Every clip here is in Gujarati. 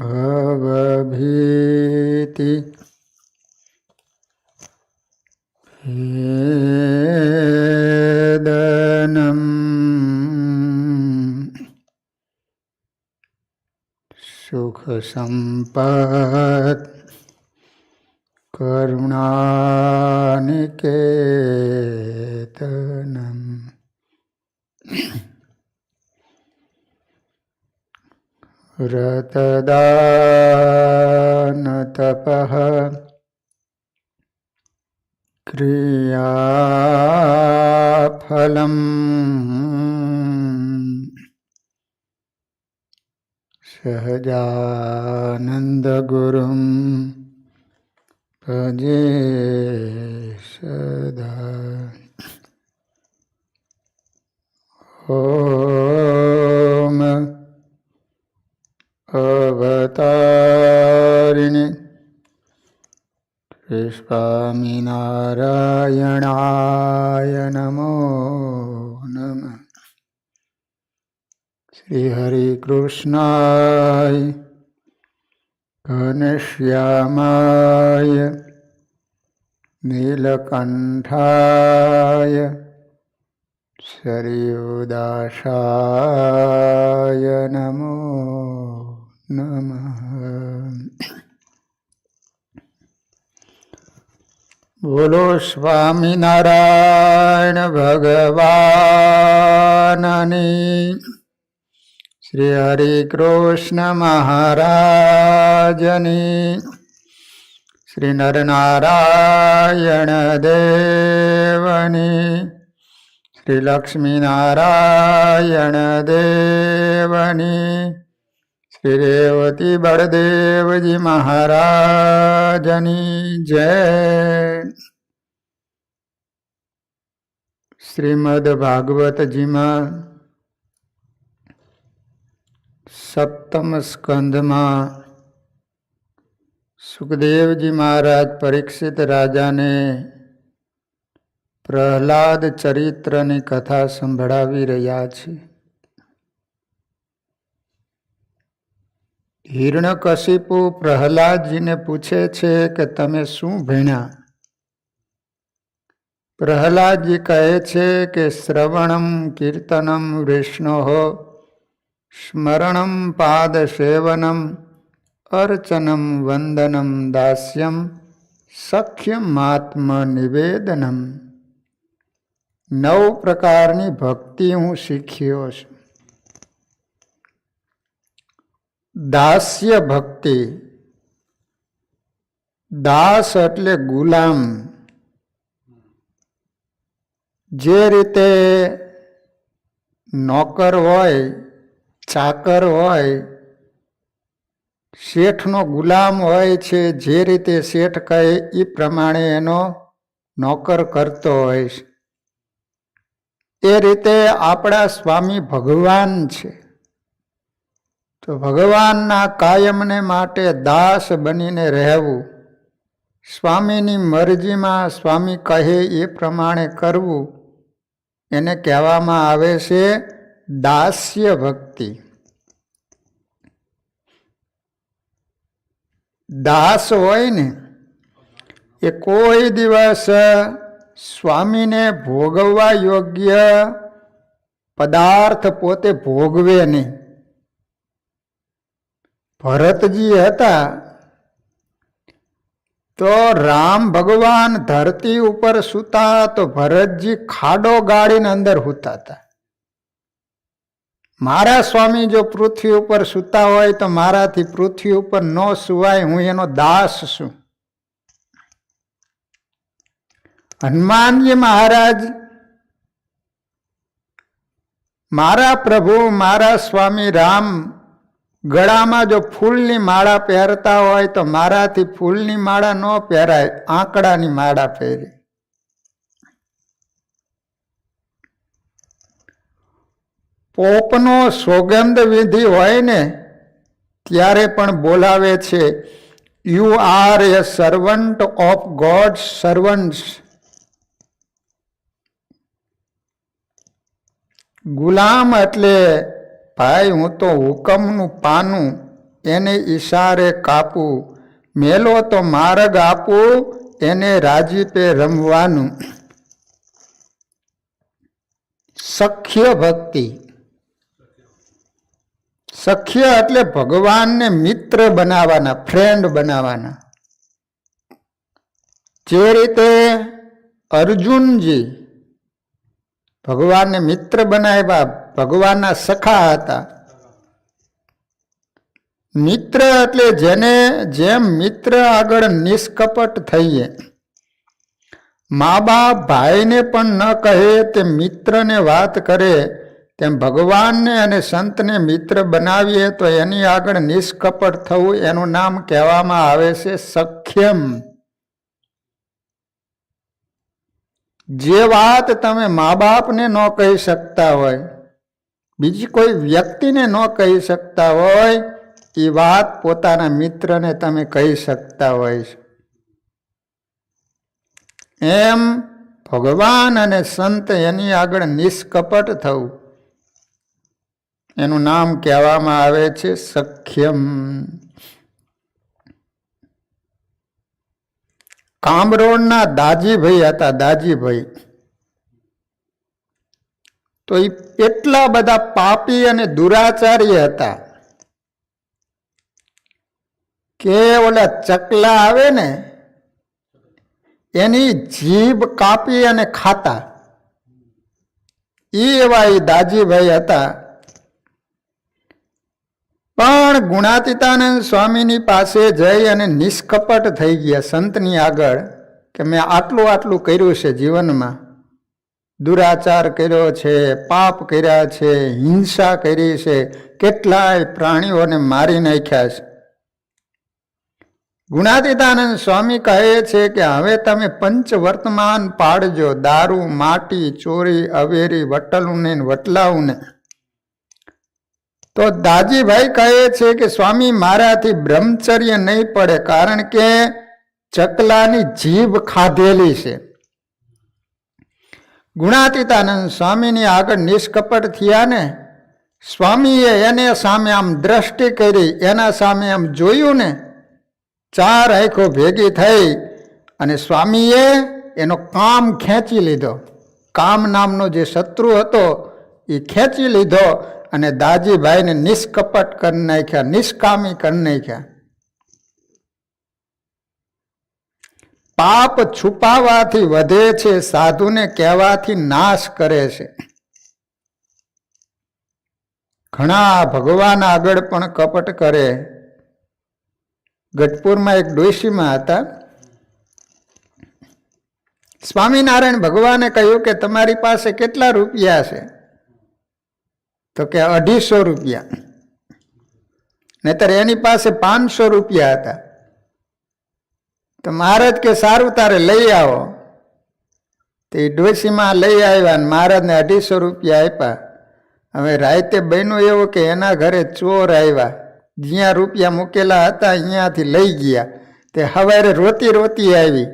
भवभीति भेदनं सुखसम्पत् करुणानिकेतनम् व्रतदानतपः क्रियाफलम् सहजानन्दगुरुं भजे सदा। ॐ अवतारिणि स्वामिनारायणाय नमो नमः। श्री हरि कृष्णाय घनश्यामाय नीलकंठाय सरयूदासाय नमो नमः। बोलो स्वामिनारायण भगवाननी। श्री हरि कृष्ण महाराजनी। श्री नरनारायण देवनी। श्री लक्ष्मी नारायण देवनी। श्री रेवती बड़देव जी महाराजनी जय। श्रीमद् भागवत जी में सप्तम स्कंध में सुखदेव जी महाराज परीक्षित राजा ने प्रहलाद चरित्र की कथा संभळावी रह्या छे। हिरण्यकशिपु प्रहलाद जी ने पूछे छे कि तमे शुं भण्या? प्रहलाद जी कहे छे कि श्रवणम कीर्तनम विष्णोः स्मरणम पाद सेवनम अर्चनम वंदनम दास्यम सख्यमात्म निवेदनम। 9 प्रकारनी भक्ति हूँ शीख्यो छुं। दास्य भक्ति, दास एटले गुलाम। जे रीते नौकर होय, चाकर होय, શેઠનો ગુલામ હોય છે, જે રીતે શેઠ કહે એ પ્રમાણે એનો નોકર કરતો હોય છે, એ રીતે આપણા સ્વામી ભગવાન છે. તો ભગવાનના કાયમને માટે દાસ બનીને રહેવું, સ્વામીની મરજીમાં સ્વામી કહે એ પ્રમાણે કરવું, એને કહેવામાં આવે છે દાસ્ય ભક્તિ. દાસ હોય ને એ કોઈ દિવસ સ્વામીને ભોગવવા યોગ્ય પદાર્થ પોતે ભોગવે નહીં. ભરતજી હતા તો રામ ભગવાન ધરતી ઉપર સૂતા તો ભરતજી ખાડો ગાળીને અંદર સૂતા હતા. મારા સ્વામી જો પૃથ્વી ઉપર સૂતા હોય તો મારાથી પૃથ્વી ઉપર ન સુવાય, હું એનો દાસ છું. હનુમાનજી મહારાજ મારા પ્રભુ મારા સ્વામી રામ ગળામાં જો ફૂલની માળા પહેરતા હોય તો મારાથી ફૂલની માળા ન પહેરાય, આંકડાની માળા પહેરે. પોપનો સોગંદ વિધિ હોય ને ત્યારે પણ બોલાવે છે, you are A servant of gods servants. ગુલામ એટલે ભાઈ હું તો હુકમનું પાનું એને ઈશારે કાપું, મેલો તો માર્ગ આપું એને રાજીપે રમવાનું. સખ્ય ભક્તિ. સખ્ય એટલે ભગવાનને મિત્ર બનાવવાના, ફ્રેન્ડ બનાવવાના. જે રીતે અર્જુનજી ભગવાનને મિત્ર બનાવ્યા, ભગવાનના સખા હતા. મિત્ર એટલે જેને જેમ મિત્ર આગળ નિષ્કપટ થઈએ, મા બાપ ભાઈને પણ ન કહે તે મિત્રને વાત કરે, તેમ ભગવાનને અને સંતને મિત્ર બનાવીએ તો એની આગળ નિષ્કપટ થવું, એનું નામ કહેવામાં આવે છે સખ્યમ. જે વાત તમે મા બાપને ન કહી શકતા હોય, બીજી કોઈ વ્યક્તિને ન કહી શકતા હોય, એ વાત પોતાના મિત્રને તમે કહી શકતા હોય. એમ ભગવાન અને સંત એની આગળ નિષ્કપટ થવું, એનું નામ કહેવામાં આવે છે સખ્યમ. કામરોડના દાજીભાઈ હતા. દાજીભાઈ તો એ એટલા બધા પાપી અને દુરાચારી હતા કે ઓલા ચકલા આવે ને એની જીભ કાપી અને ખાતા, એવા એ દાજીભાઈ હતા. પણ ગુણાતીતાનંદ સ્વામીની પાસે જઈ અને નિષ્કપટ થઈ ગયા સંતની આગળ કે મેં આટલું આટલું કર્યું છે જીવનમાં, દુરાચાર કર્યો છે, પાપ કર્યા છે, હિંસા કરી છે, કેટલાય પ્રાણીઓને મારી નાખ્યા છે. ગુણાતીતાનંદ સ્વામી કહે છે કે હવે તમે પંચ વર્તમાન પાડજો, દારૂ, માટી, ચોરી, અવેરી, વટલું ને વટલાવું ને. તો દાજીભાઈ કહે છે કે સ્વામી મારાથી બ્રહ્મચર્ય નહીં પડે, કારણ કે ચકલાની જીભ ખાધેલી છે. ગુણાતીતાનંદ સ્વામીની આગળ નિષ્કપટ થયા ને, સ્વામીએ એને સામે આમ દ્રષ્ટિ કરી, એના સામે આમ જોયું ને, ચાર આંખો ભેગી થઈ અને સ્વામીએ એનો કામ ખેંચી લીધો. કામ નામનો જે શત્રુ હતો એ ખેંચી લીધો અને દાજીભાઈને નિષ્કપટ કરી નાખ્યા, નિષ્કામી કરી નાખ્યા. પાપ છુપાવાથી વધે છે, સાધુને કહેવાથી નાશ કરે છે. ઘણા ભગવાન આગળ પણ કપટ કરે. ગઢપુરમાં એક ડોશીમાં હતા. સ્વામિનારાયણ ભગવાને કહ્યું કે તમારી પાસે કેટલા રૂપિયા છે? તો કે 250 રૂપિયા. નહીતર એની પાસે 500 રૂપિયા હતા. તો મહારાજ કે સારું તારે લઈ આવો. તે ડોશીમાં લઈ આવ્યા ને મહારાજને 250 રૂપિયા આપ્યા. હવે રાતે બન્યું એવું કે એના ઘરે ચોર આવ્યા, જ્યાં રૂપિયા મૂકેલા હતા અહીંયાથી લઈ ગયા. તે સવારે રોતી રોતી આવી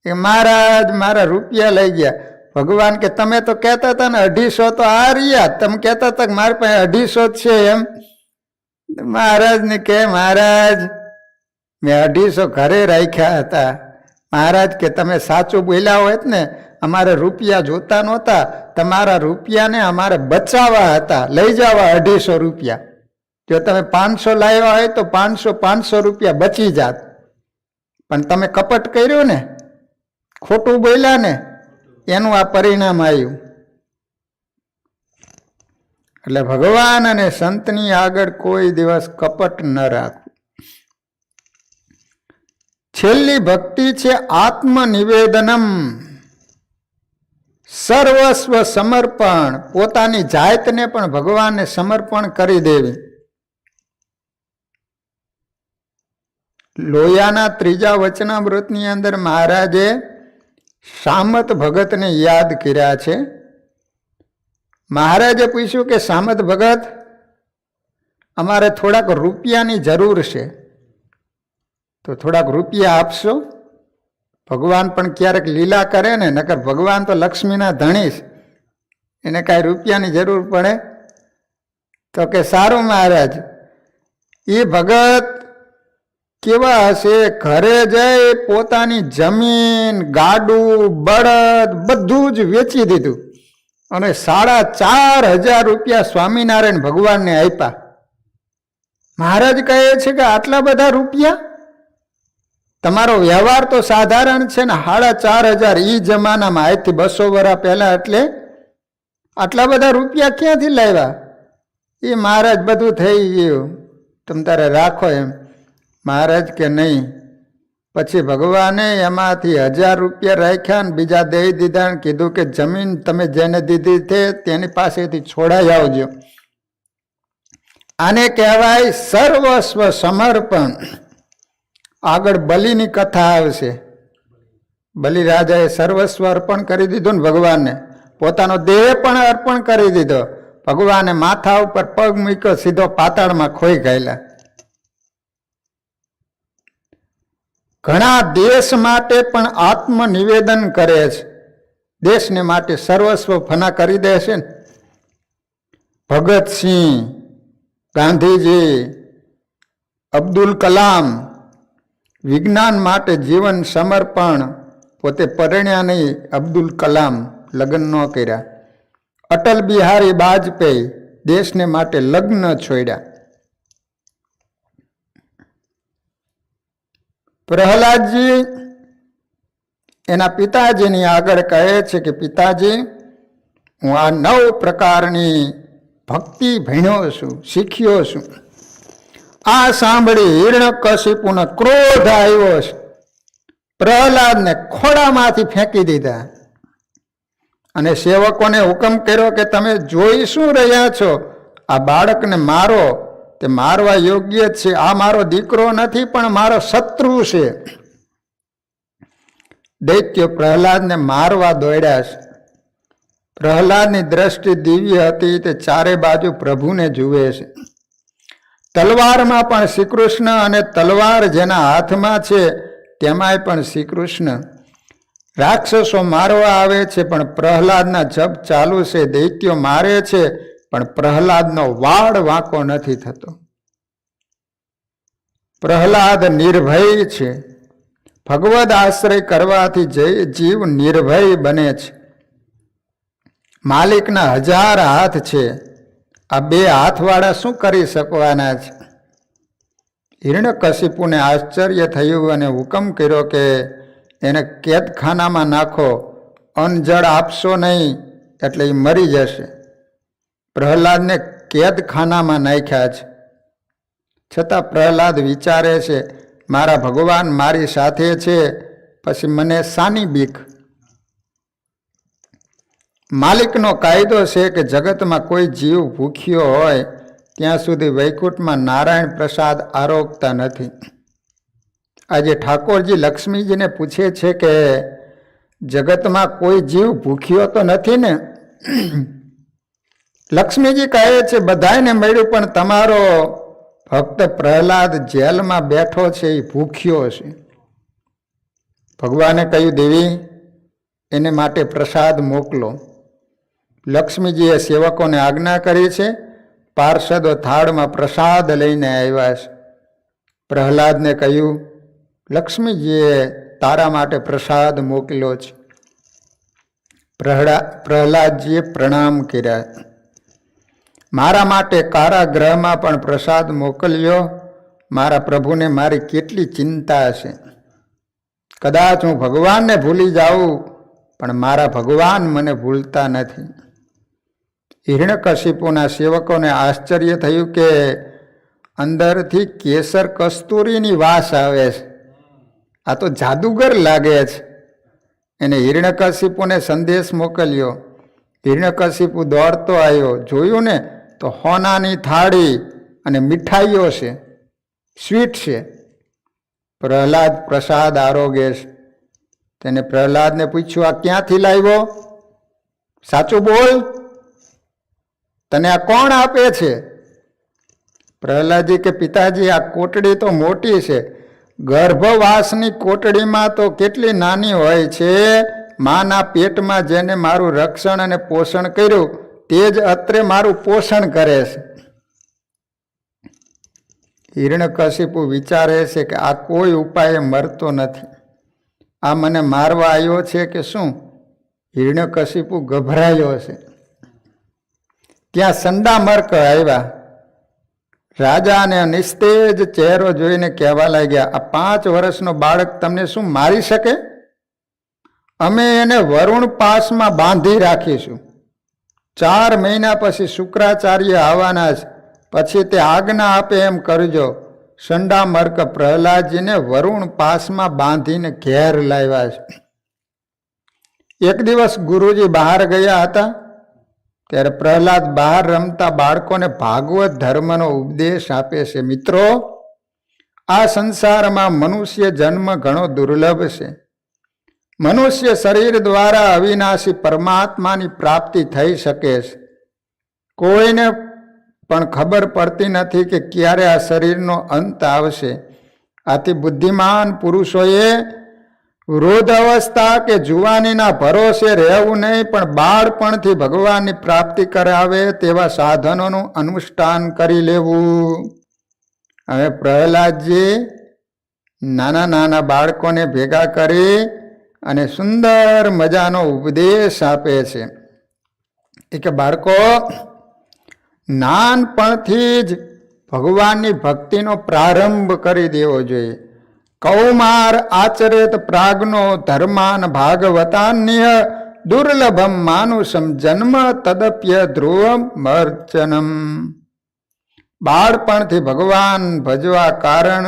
કે મહારાજ મારા રૂપિયા લઈ ગયા. ભગવાન કે તમે તો કહેતા હતા ને 250 તો આ રહ્યા, તમે કહેતા હતા કે મારી પાસે 250 છે એમ. મહારાજને કે મહારાજ મેં 250 ઘરે રાખ્યા હતા. મહારાજ કે તમે સાચું બોલ્યા હોત ને, અમારે રૂપિયા જોતા નહોતા, તમારા રૂપિયાને અમારે બચાવવા હતા, લઈ જવા 250 રૂપિયા. જો તમે 500 લાવ્યા હોય તો 500 રૂપિયા બચી જાત. પણ તમે કપટ કર્યું ને, ખોટું બોલ્યા ને, એનું આ પરિણામ આવ્યું. એટલે ભગવાન અને સંતની આગળ કોઈ દિવસ કપટ ન રાખવું. છેલ્લી ભક્તિ છે આત્મનિવેદનમ, સર્વસ્વ સમર્પણ. પોતાની જાતને પણ ભગવાનને સમર્પણ કરી દેવી. લોયાના 3જા વચનામૃતની અંદર મહારાજે સામત ભગતને યાદ કર્યા છે. મહારાજે પૂછ્યું કે સામત ભગત, અમારે થોડાક રૂપિયાની જરૂર છે, તો થોડાક રૂપિયા આપશો? ભગવાન પણ ક્યારેક લીલા કરે ને, નકર ભગવાન તો લક્ષ્મીના ધણી છે, એને કાંઈ રૂપિયાની જરૂર પડે? તો કે સારું મહારાજ. એ ભગત કેવા હશે, ઘરે જઈ પોતાની જમીન, ગાડું, બળદ બધું જ વેચી દીધું અને 4,500 રૂપિયા સ્વામિનારાયણ ભગવાનને આપ્યા. મહારાજ કહે છે કે આટલા બધા રૂપિયા? તમારો વ્યવહાર તો સાધારણ છે ને, 4,500 ઈ જમાનામાં, આજથી 200 વર્ષ પહેલા, એટલે આટલા બધા રૂપિયા ક્યાંથી લાવ્યા? એ મહારાજ બધું થઈ ગયું, તમે તારે રાખો એમ. મહારાજ કે નહીં. પછી ભગવાને એમાંથી 1,000 રૂપિયા રાખ્યા ને બીજા દઈ દીધા ને કીધું કે જમીન તમે જેને દીધી છે તેની પાસેથી છોડાઈ આવજો. આને કહેવાય સર્વસ્વ સમર્પણ. આગળ બલિની કથા આવશે. બલિરાજાએ સર્વસ્વ અર્પણ કરી દીધું ને ભગવાનને, પોતાનો દેહ પણ અર્પણ કરી દીધો. ભગવાને માથા ઉપર પગ મૂક્યો, સીધો પાતાળમાં ખોઈ ગયેલા. ઘણા દેશ માટે પણ આત્મનિવેદન કરે છે, દેશને માટે સર્વસ્વ ફના કરી દે છે. ભગતસિંહ, ગાંધીજી, અબ્દુલ કલામ વિજ્ઞાન માટે જીવન સમર્પણ. પોતે પરણ્યા નહીં, અબ્દુલ કલામ લગ્ન ન કર્યા. અટલ બિહારી વાજપેયી દેશને માટે લગ્ન છોડ્યા. પ્રહલાદજી એના પિતાજીની આગળ કહે છે કે પિતાજી, હું આ 9 પ્રકારની ભક્તિ ભણ્યો છું, શીખ્યો છું. આ સાંભળી હિરણ્યકશિપુનો ક્રોધ આવ્યો છે. પ્રહલાદને ખોડામાંથી ફેંકી દીધા અને સેવકોને હુકમ કર્યો કે તમે જોઈ શું રહ્યા છો? આ બાળકને મારો, તે મારવા યોગ્ય છે. આ મારો દીકરો નથી પણ મારો શત્રુ છે. દૈત્યો પ્રહલાદને મારવા દોડ્યા છે. પ્રહલાદની દ્રષ્ટિ દિવ્ય હતી, તે ચારે બાજુ પ્રભુને જુએ છે. તલવારમાં પણ શ્રી કૃષ્ણ અને તલવાર જેના હાથમાં છે તેમાંય પણ શ્રી કૃષ્ણ. રાક્ષસો મારવા આવે છે પણ પ્રહલાદના જપ ચાલુ છે. દૈત્યો મારે છે પણ પ્રહલાદનો વાળ વાંકો નથી થતો. પ્રહલાદ નિર્ભય છે. ભગવદ આશ્રય કરવાથી જીવ નિર્ભય બને છે. માલિકના 1000 હાથ છે, આ 2 હાથવાળા શું કરી શકવાના છે? હિરણ્યકશિપુને આશ્ચર્ય થયું અને હુકમ કર્યો કે એને કેદખાનામાં નાખો, અન્ન જળ આપશો નહીં એટલે એ મરી જશે. પ્રહલાદને કેદખાનામાં નાખ્યા છે. છતાં પ્રહલાદ વિચારે છે, મારા ભગવાન મારી સાથે છે, પછી મને શાની બીક? માલિકનો કાયદો છે કે જગતમાં કોઈ જીવ ભૂખ્યો હોય ત્યાં સુધી વૈકુંઠમાં નારાયણ પ્રસાદ આરોગતા નથી. આજે ઠાકોરજી લક્ષ્મીજીને પૂછે છે કે જગતમાં કોઈ જીવ ભૂખ્યો તો નથી ને? લક્ષ્મીજી કહે છે બધાને મળ્યું પણ તમારો ભક્ત પ્રહલાદ જેલમાં બેઠો છે, એ ભૂખ્યો છે. ભગવાને કહ્યું દેવી એને માટે પ્રસાદ મોકલો. લક્ષ્મીજીએ સેવકોને આજ્ઞા કરી છે. પાર્ષદો થાળમાં પ્રસાદ લઈને આવ્યા છે. પ્રહલાદને કહ્યું લક્ષ્મીજીએ તારા માટે પ્રસાદ મોકલ્યો છે. પ્રહલાદજીએ પ્રણામ કર્યા. મારા માટે કારાગૃહમાં પણ પ્રસાદ મોકલ્યો. મારા પ્રભુને મારી કેટલી ચિંતા છે. કદાચ હું ભગવાનને ભૂલી જાઉં પણ મારા ભગવાન મને ભૂલતા નથી. હિરણ્યકશિપુના સેવકોને આશ્ચર્ય થયું કે અંદરથી કેસર કસ્તુરીની વાસ આવે છે. આ તો જાદુગર લાગે છે. એને હિરણ્યકશિપુને સંદેશ મોકલ્યો. હિરણ્યકશિપુ દોડતો આવ્યો. જોયું ને તો હોનાની થાળી અને મીઠાઈઓ છે, સ્વીટ છે. પ્રહલાદ પ્રસાદ આરોગે છે. તેને પ્રહલાદને પૂછ્યું આ ક્યાંથી લાવ્યો? સાચું બોલ, તને આ કોણ આપે છે? પ્રહલાદજી કે પિતાજી આ કોટડી તો મોટી છે. ગર્ભવાસની કોટડીમાં તો કેટલી નાની હોય છે. માના પેટમાં જેને મારું રક્ષણ અને પોષણ કર્યું તે જ અત્રે મારું પોષણ કરે છે. હિરણ્યકશિપુ વિચારે છે કે આ કોઈ ઉપાયે મરતો નથી, આ મને મારવા આવ્યો છે કે શું? હિરણ્યકશિપુ ગભરાયો છે. ત્યાં સંડામર્ક આવ્યા. રાજાને નિસ્તેજ ચહેરો જોઈને કહેવા લાગ્યા, આ 5 વર્ષનો બાળક તમને શું મારી શકે? અમે એને વરુણ પાસમાં બાંધી રાખીશું. 4 મહિના પછી શુક્રાચાર્ય આવવાના છે, પછી તે આજ્ઞા આપે એમ કરજો. સંડામર્ક પ્રહલાદજીને વરુણ પાસમાં બાંધીને ઘેર લાવ્યા છે. એક દિવસ ગુરુજી બહાર ગયા હતા, ત્યારે પ્રહલાદ બહાર રમતા બાળકોને ભાગવત ધર્મનો ઉપદેશ આપે છે. મિત્રો, આ સંસારમાં મનુષ્ય જન્મ ઘણો દુર્લભ છે. મનુષ્ય શરીર દ્વારા અવિનાશી પરમાત્માની પ્રાપ્તિ થઈ શકે છે. કોઈને પણ ખબર પડતી નથી કે ક્યારે આ શરીરનો અંત આવશે. આથી બુદ્ધિમાન પુરુષોએ વૃદ્ધ અવસ્થા કે જુવાનીના ભરોસે રહેવું નહીં, પણ બાળપણથી ભગવાનની પ્રાપ્તિ કરાવે તેવા સાધનોનું અનુષ્ઠાન કરી લેવું. હવે પ્રહલાદજી નાના નાના બાળકોને ભેગા કરી અને સુંદર મજાનો ઉપદેશ આપે છે. એ કે બાળકો, નાનપણથી જ ભગવાનની ભક્તિનો પ્રારંભ કરી દેવો જોઈએ. કૌમાર આચરેત પ્રાજ્ઞો ધર્માન ભાગવતાન્ય દુર્લભમ માનુષમ જન્મ તદપ્ય ધ્રુવમ મર્ચનમ. બાળપણથી ભગવાન ભજવા કારણ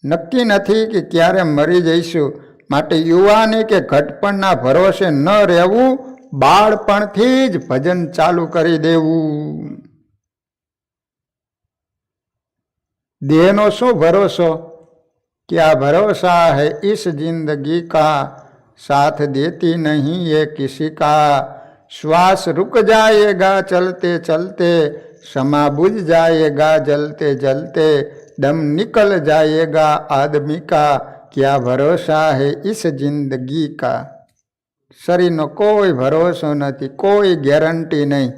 નક્કી નથી કે ક્યારે મરી જઈશું, માટે યુવાની કે ઘટપણના ભરોસે ન રહેવું, બાળપણથી જ ભજન ચાલુ કરી દેવું. દેહનો શું ભરોસો? क्या भरोसा है इस जिंदगी का, साथ देती नहीं ये किसी का. श्वास रुक जाएगा चलते चलते, समा बुझ जाएगा जलते जलते, दम निकल जाएगा आदमी का, क्या भरोसा है इस जिंदगी का. शरीरનો કોઈ ભરોસો નથી, કોઈ ગેરંટી નહીં.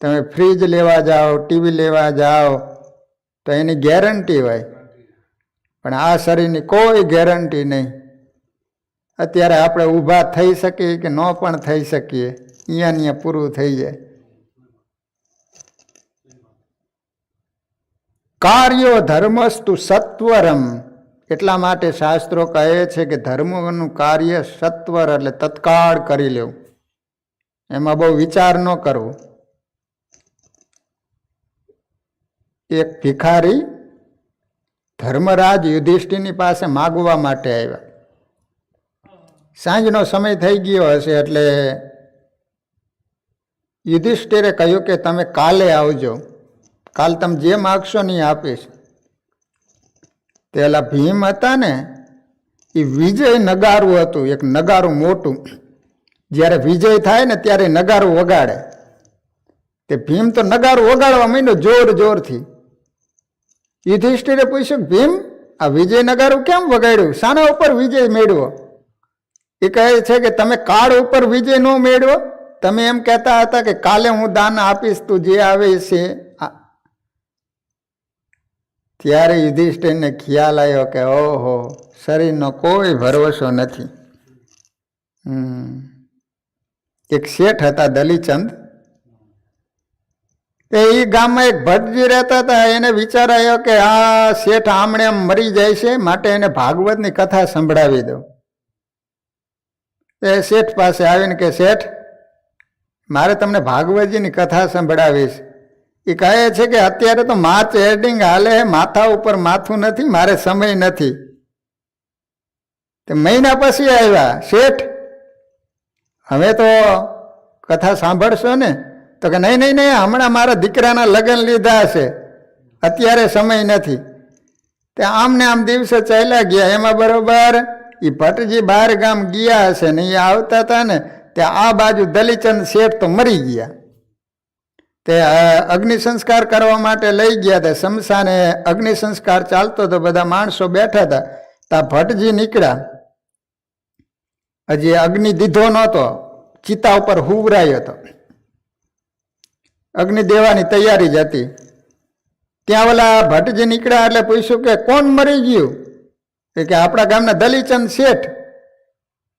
તમે ફ્રીજ લેવા જાઓ, ટીવી લેવા જાઓ તો એની ગેરંટી હોય, પણ આ શરીરની કોઈ ગેરંટી નહીં. અત્યારે આપણે ઊભા થઈ શકીએ કે ન પણ થઈ શકીએ, અહીંયા પૂરું થઈ જાય. કાર્યો ધર્મસ્તુ સત્વરમ. એટલા માટે શાસ્ત્રો કહે છે કે ધર્મનું કાર્ય સત્વર એટલે તત્કાળ કરી લેવું, એમાં બહુ વિચાર ન કરવો. એક ભિખારી ધર્મરાજ યુધિષ્ઠિરની પાસે માગવા માટે આવ્યા. સાંજનો સમય થઈ ગયો હશે એટલે યુધિષ્ઠિરે કહ્યું કે તમે કાલે આવજો, કાલ તમે જે માગશો ને એ આપીશ. પેલા ભીમ હતા ને, એ વિજય નગારું હતું, એક નગારું મોટું. જ્યારે વિજય થાય ને ત્યારે નગારું વગાડે. તે ભીમ તો નગારું વગાડવા માંડ્યો જોર જોરથી. યુધિષ્ઠિરે પૂછ્યું, ભીમ આ વિજય નગારું કેમ વગાડ્યું, શાના ઉપર વિજય મેળવો? એ કહે છે કે તમે કાળ ઉપર વિજય ન મેળવો. તમે એમ કહેતા હતા કે કાલે હું દાન આપીશ, તું જે આવે છે. ત્યારે યુધિષ્ઠિરને ખ્યાલ આવ્યો કે ઓહો, શરીરનો કોઈ ભરોસો નથી. એક શેઠ હતા દલીચંદ, એ ગામમાં એક ભટ્ટજી રહેતા હતા. એને વિચાર આવ્યો કે આ શેઠ આમણે આમ મરી જાય છે, માટે એને ભાગવતની કથા સંભળાવી દો. એ શેઠ પાસે આવીને કે શેઠ, મારે તમને ભાગવતજીની કથા સંભળાવીશ. એ કહે છે કે અત્યારે તો માર્ચ એન્ડિંગ હાલે, માથા ઉપર માથું નથી, મારે સમય નથી. તે મહિના પછી આવ્યા શેઠ, હવે તો કથા સાંભળશો ને? તો કે નહીં નહીં નહીં, હમણાં મારા દીકરાના લગ્ન લીધા છે, અત્યારે સમય નથી. તે આમને આમ દિવસે ચાલ્યા ગયા. એમાં બરોબર એ ભટ્ટજી બહાર ગામ ગયા હશે ને, એ આવતા હતા ને ત્યાં આ બાજુ દલીચંદ શેઠ તો મરી ગયા. તે અગ્નિ સંસ્કાર કરવા માટે લઈ ગયા હતા શમશાને. અગ્નિ સંસ્કાર ચાલતો તો બધા માણસો બેઠા હતા. ત્યાં ભટ્ટજી નીકળ્યા. હજી અગ્નિ દીધો નહોતો, ચિતા ઉપર હુવરાયો હતો, અગ્નિ દેવાની તૈયારી જ હતી. ત્યાં ઓલા ભટ્ટજી નીકળ્યા એટલે પૂછ્યું કે કોણ મરી ગયું? કે આપણા ગામના દલીચંદ શેઠ.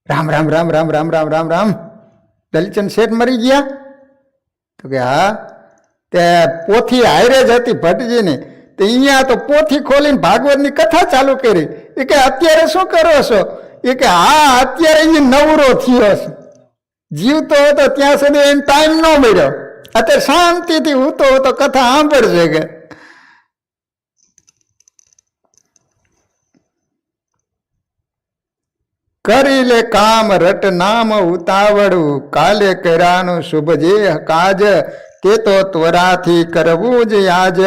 રામ રામ રામ રામ રામ રામ રામ રામ, દલીચંદ શેઠ મરી ગયા? તો કે હા, તે પોથી હારે જ હતી ભટ્ટજીની, તો અહીંયા તો પોથી ખોલીને ભાગવતની કથા ચાલુ કરી. એ કે અત્યારે શું કરો છો? એ કે હા અત્યારે એ નવરો થયો છે, જીવતો હતો ત્યાં સુધી એને ટાઈમ ન મળ્યો, અત્યારે શાંતિથી હૂતો હતો કથા સાંભળશે કે. કરી લે કામ રટ નામ ઉતાવળું, કાલે કર્યાનું શુભ જે કાજ, તે તો ત્વરાથી કરવું જ આજ.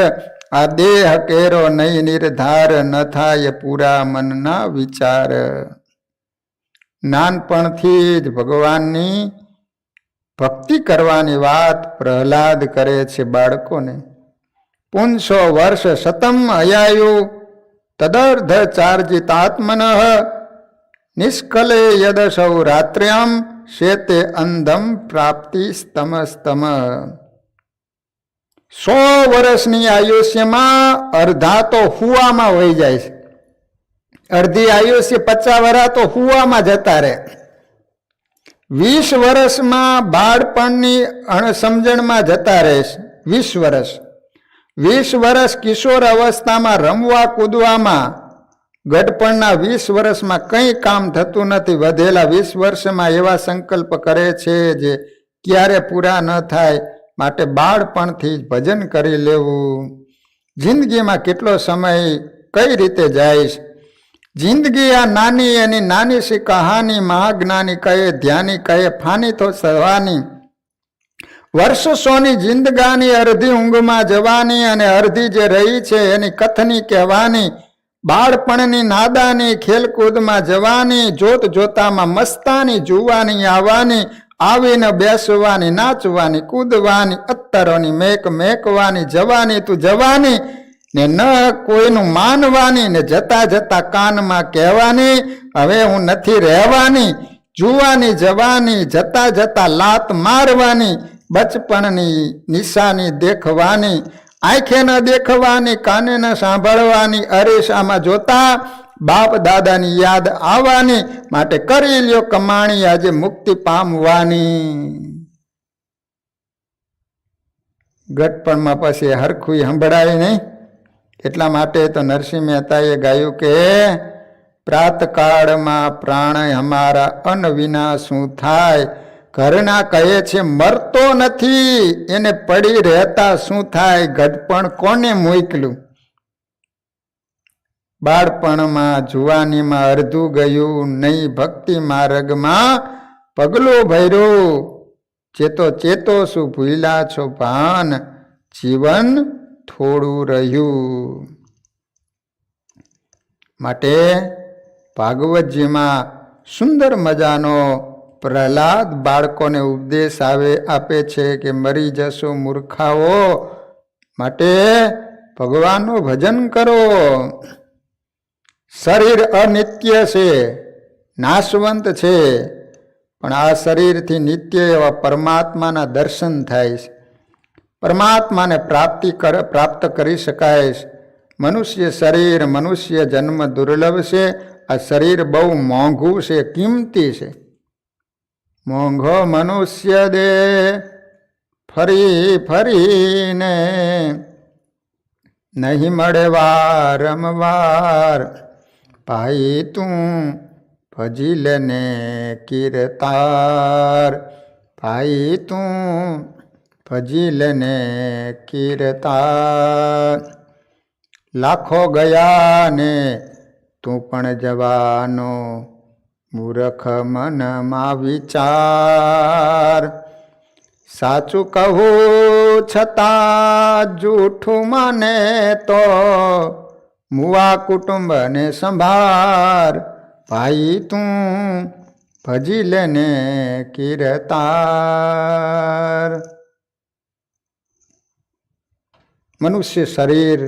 આ દેહ કેરો નહીં નિર્ધાર, ન થાય પૂરા મનના વિચાર. નાનપણથી જ ભગવાનની ભક્તિ કરવાની વાત પ્રહલાદ કરે છે બાળકોને. 500 વર્ષ શતમ અયાયુ, તદર્ધ ચાર્જિત આત્મનઃ, નિષ્કલે યદસૌ રાત્ર્યામ, શેતે અંધમ પ્રાપ્તિ સ્તમ. 100 વર્ષની આયુષ્યમાં અડધા તો હુવામાં વહી જાય છે, અડધી આયુષ્ય 50 વર્ષ તો હુવામાં જતા રહે. 20 વર્ષમાં બાળપણની અણસમજણમાં જતા રહેશે. 20 વર્ષ 20 વર્ષ કિશોર અવસ્થામાં રમવા કૂદવામાં, ગઢપણના 20 વર્ષમાં કંઈ કામ થતું નથી. વધેલા 20 વર્ષમાં એવા સંકલ્પ કરે છે જે ક્યારે પૂરા ન થાય. માટે બાળપણથી જ ભજન કરી લેવું. જિંદગીમાં કેટલો સમય કઈ રીતે જાય છે? જિંદગી આ નાની એની નાની સી કહાની, મહાજ્ઞાની કહે ધ્યાની કહે ફાની તો સવાની. વર્ષ 100ની જિંદગાની અડધી ઊંઘમાં જવાની, અને અડધી જે રહી છે એની કથની કહેવાની. બાળપણની નાદાની ખેલકૂદમાં જવાની, જોત જોતામાં મસ્તાની જુવાની આવવાની. આવીને બેસવાની, નાચવાની, કૂદવાની, અત્તરોની મેક મેકવાની. જવાની તું જવાની ને ન કોઈનું માનવાની, ને જતા જતા કાનમાં કહેવાની હવે હું નથી રહેવાની. જુવાની જવાની, જતા જતા લાત મારવાની. બચપણની નિશાની દેખવાની, આંખે ન દેખવાની, કાને ન સાંભળવાની. અરેસામાં જોતા બાપ દાદાની યાદ આવવાની. માટે કરી લ્યો કમાણી, આજે મુક્તિ પામવાની. ગટપણમાં પછી હરખું સંભળાય નહીં. એટલા માટે તો નરસિંહ મહેતાએ ગાયું કે પ્રાતકાળમાં પ્રાણ હમારા અન્ન વિના શું થાય. ઘરના કહે છે મરતો નથી, એને પડી રહેતા શું થાય. ગઢપણ કોને મોકલું? બાળપણમાં જુવાનીમાં અડધું ગયું નહીં, ભક્તિ માર્ગમાં પગલું ભર્યું. ચેતો ચેતો શું ભૂલા છો ભાન, જીવન થોડું રહ્યું. માટે ભાગવતજીમાં સુંદર મજાનો પ્રહલાદ બાળકોને ઉપદેશ આપે છે કે મરી જશો મૂર્ખાઓ, માટે ભગવાનનું ભજન કરો. શરીર અનિત્ય છે, નાશવંત છે, પણ આ શરીરથી નિત્ય એવા પરમાત્માના દર્શન થાય છે, પરમાત્માને પ્રાપ્ત કરી શકાય છે. મનુષ્ય શરીર, મનુષ્ય જન્મ દુર્લભ છે. આ શરીર બહુ મોંઘું છે, કિંમતી છે. મોંઘો મનુષ્ય દે ફરી ફરીને, નહીં મળે વારંવાર. ભાઈ તું ભજી લેને કીર્તાર, ભાઈ તું ભજી લેને કીર્તાર. લાખો ગયા ને તું પણ જવાનો, મૂર્ખ મનમાં વિચાર. સાચું કહું છતાં જૂઠું માને તો, મુવા કુટુંબને સંભાર. ભાઈ તું ભજી લેને કીર્તાર. મનુષ્ય શરીર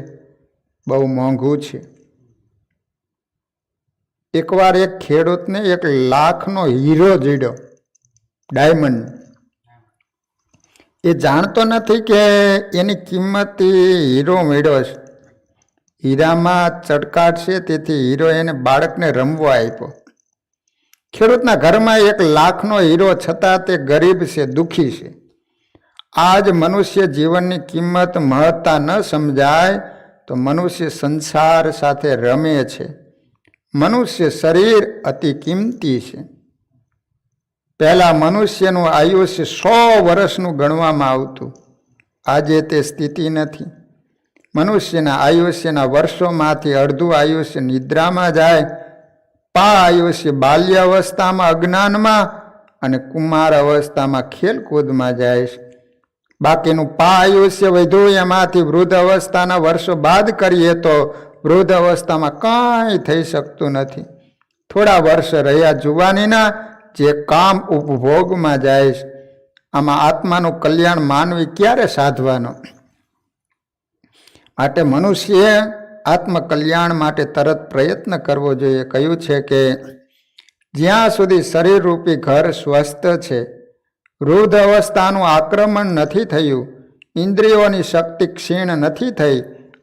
બહુ મોંઘું છે. એકવાર એક ખેડૂતને 1 લાખનો હીરો જડ્યો, ડાયમંડ. એ જાણતો નથી કે એની કિંમત હીરો મળ્યો છે. હીરામાં ચડકાટ છે, તેથી હીરો એને બાળકને રમવા આપ્યો. ખેડૂતના ઘરમાં 1 લાખનો હીરો, છતાં તે ગરીબ છે, દુઃખી છે. આ જ મનુષ્ય જીવનની કિંમત મહત્તા ન સમજાય તો મનુષ્ય સંસાર સાથે રમે છે. મનુષ્ય શરીર અતિ કિંમતી છે. પહેલા મનુષ્યનું આયુષ્ય 100 વર્ષનું ગણવામાં આવતું. આજે તે સ્થિતિ નથી. મનુષ્યના આયુષ્યના વર્ષોમાંથી અડધું આયુષ્ય નિદ્રામાં જાય. આયુષ્ય બાલ્યાવસ્થામાં અજ્ઞાનમાં અને કુમાર અવસ્થામાં ખેલકૂદમાં જાય છે. બાકીનું આયુષ્ય વધ્યું એમાંથી વૃદ્ધ અવસ્થાના વર્ષો બાદ કરીએ તો વૃદ્ધ અવસ્થામાં કાંઈ થઈ શકતું નથી. થોડા વર્ષ રહ્યા જુવાનીના, જે કામ ઉપભોગમાં જાય છે. આમાં આત્માનું કલ્યાણ માનવી ક્યારે સાધવાનો? માટે મનુષ્યએ આત્મકલ્યાણ માટે તરત પ્રયત્ન કરવો જોઈએ. કહ્યું છે કે જ્યાં સુધી શરીર રૂપી ઘર સ્વસ્થ છે, વૃદ્ધ અવસ્થાનું આક્રમણ નથી થયું, ઇન્દ્રિયોની શક્તિ ક્ષીણ નથી થઈ,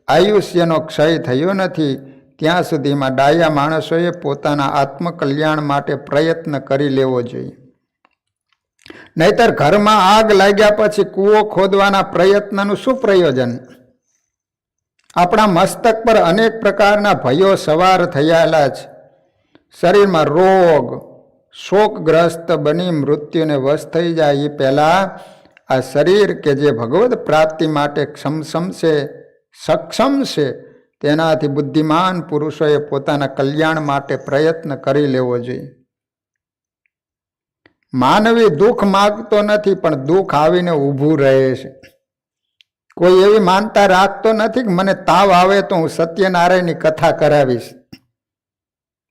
આયુષ્યનો ક્ષય થયો નથી, ત્યાં સુધીમાં ડાયા માણસોએ પોતાના આત્મકલ્યાણ માટે પ્રયત્ન કરી લેવો જોઈએ. નહીતર ઘરમાં આગ લાગ્યા પછી કૂવો ખોદવાના પ્રયત્નનું શું પ્રયોજન? આપણા મસ્તક પર અનેક પ્રકારના ભયો સવાર થયેલા છે. શરીરમાં રોગ, શોકગ્રસ્ત બની મૃત્યુને વશ થઈ જાય એ પહેલાં આ શરીર કે જે ભગવદ પ્રાપ્તિ માટે સક્ષમ છે, તેનાથી બુદ્ધિમાન પુરુષોએ પોતાના કલ્યાણ માટે પ્રયત્ન કરી લેવો જોઈએ. માનવી દુઃખ માગતો નથી, પણ દુઃખ આવીને ઊભું રહે છે. કોઈ એવી માનતા રાખતો નથી કે મને તાવ આવે તો હું સત્યનારાયણની કથા કરાવીશ.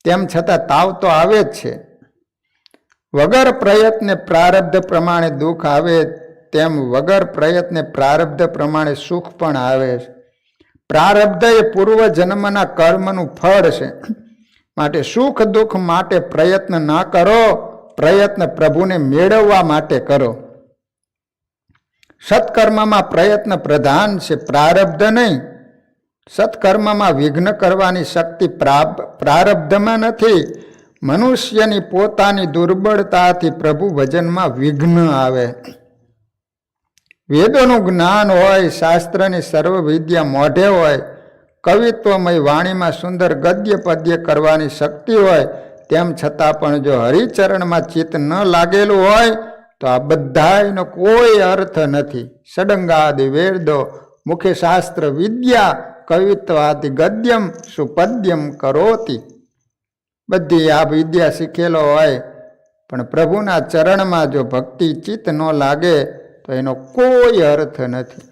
તેમ છતાં તાવ તો આવે જ છે. વગર પ્રયત્ને પ્રારબ્ધ પ્રમાણે દુઃખ આવે, તેમ વગર પ્રયત્ને પ્રારબ્ધ પ્રમાણે સુખ પણ આવે છે. પ્રારબ્ધ એ પૂર્વ જન્મના કર્મનું ફળ છે. માટે સુખ દુઃખ માટે પ્રયત્ન ના કરો, પ્રયત્ન પ્રભુને મેળવવા માટે કરો. સત્કર્મમાં પ્રયત્ન પ્રધાન છે, પ્રારબ્ધ નહીં. સત્કર્મમાં વિઘ્ન કરવાની શક્તિ પ્રારબ્ધમાં નથી. મનુષ્યની પોતાની દુર્બળતાથી પ્રભુ ભજનમાં વિઘ્ન આવે. વેદોનું જ્ઞાન હોય, શાસ્ત્રની સર્વ વિદ્યા મોઢે હોય, કવિત્વમય વાણીમાં સુંદર ગદ્ય પદ્ય કરવાની શક્તિ હોય, તેમ છતાં પણ જો હરિચરણમાં ચિત્ત ન લાગેલું હોય તો આ બધાયનો કોઈ અર્થ નથી. ષડંગાદિ વેદો, મુખ્ય શાસ્ત્ર વિદ્યા, કવિત્વાદિ ગદ્યમ સુપદ્યમ કરોતિ. બધી આ વિદ્યા શીખેલો હોય પણ પ્રભુના ચરણમાં જો ભક્તિ ચિત્ત ન લાગે તો એનો કોઈ અર્થ નથી.